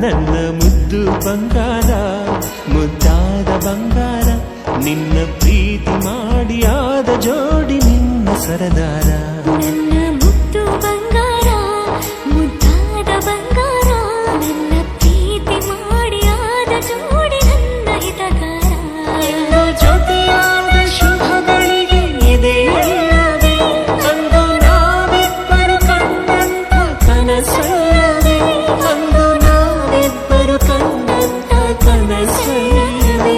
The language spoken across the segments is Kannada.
ನನ್ನ ಮುದ್ದು ಬಂಗಾರ ಮುದ್ದಾದ ಬಂಗಾರ ನಿನ್ನ ಪ್ರೀತಿ ಮಾಡಿ ಆದ ಜೋಡಿ ನಿನ್ನ ಸರದಾರ ನನ್ನ ಮುದ್ದು ಬಂಗಾರ ಮುದ್ದಾದ ಬಂಗಾರ ನನ್ನ ಪ್ರೀತಿ ಮಾಡಿ ಆದ ಜೋಡಿ ನನ್ನ ಹಿತಗಾರ ಜೊತೆಯಾದ ಶುಭಗಳಿಗೆ ಇದೆಯಲ್ಲವೇ ಅಂದು ನಾವಿಬ್ಬರು ಕಂಡಂತ ಕನಸಲ್ಲವೇ ಅಂದು ನಾವಿಬ್ಬರು ಕಂಡಂತ ಕನಸಲ್ಲವೇ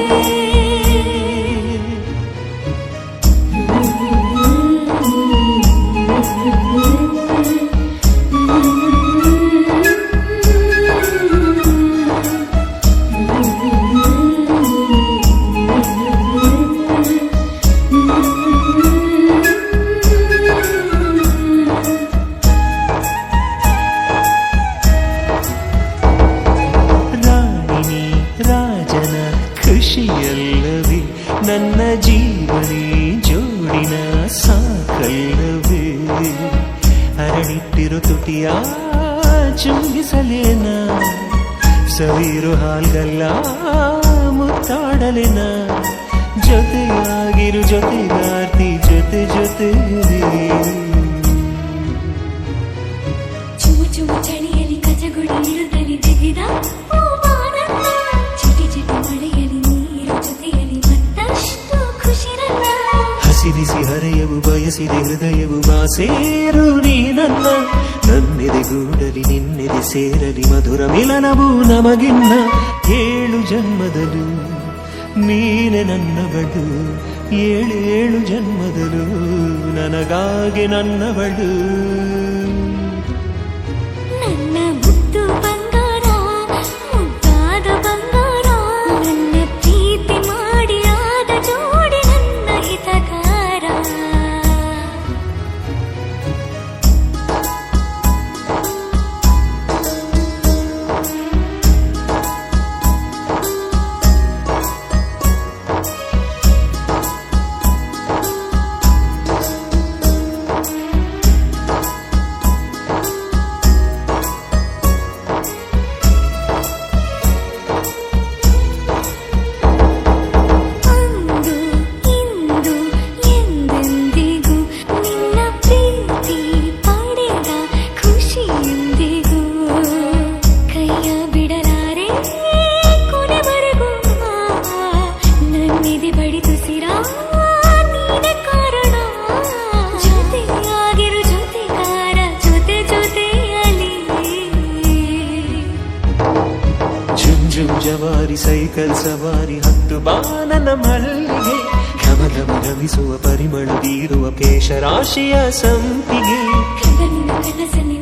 ರಾಜನ ಖುಷಿಯಲ್ಲವೇ ನನ್ನ ಜೀವನೇ ಜೋಡಿನ ಸಾಕಲ್ಲವೇ ಅರಳಿಟ್ಟಿರು ತುಟಿಯ ಚುಂಬಿಸಲೇನ ಸವಿರು ಹಾಲ್ಗಲ್ಲ ಮುತ್ತಾಡಲೇನ ಜೊತೆಯಾಗಿರು ಜೊತೆಗಾರ್ತಿ ಜೊತೆ ಜೊತೆಗೆ ಚುಮು ಚುಮು ಚಳಿಯಲ್ಲಿ ಕಜಗುಳಿ ಇರುತ್ತಲಿ ತೆಗೆದ ಚಿಟಿ ಚಿಟಿ ಮಳೆಯಲ್ಲಿ ನೀರು ಜೊತೆಯಲ್ಲಿ ಮತ್ತಷ್ಟು ಖುಷಿರಲ್ಲ ಹಸಿರಿಸಿ ಹರೆಯವು ಬಯಸಿದೆ ಹೃದಯವು ಬಾಸೇರು ನೀನನ್ನ ನನ್ನೆದೆಗೂಡಲಿ ನಿನ್ನೆದೆ ಸೇರಲಿ ಮಧುರ ಮಿಲನವು ನಮಗಿನ್ನ 7 ಜನ್ಮದಲು ನೀನೆ ನನ್ನವಳು 7 ಜನ್ಮದಲು ನನಗಾಗಿ ನನ್ನವಳು ನನ್ನ ಮುದ್ದು ಬಂಗಾರ ಮುದ್ದಾದ ಬಂಗಾರ ನನ್ನ ಪ್ರೀತಿ ಮಾಡಿ ಆದ ಜೋಡಿ ನನ್ನ ಹಿತಗಾರ ಜವಾರಿ ಸೈಕಲ್ ಸವಾರಿ ಹತ್ತು ಬಾನನ ಮಲ್ಲಿಗೆ ಘಮಘಮ ರವಿಸುವ ಪರಿಮಳ ಬೀರುವ ಕೇಶರಾಶಿಯ ಸಂಪಿಗೆ ಕನಸಲ್ಲಿ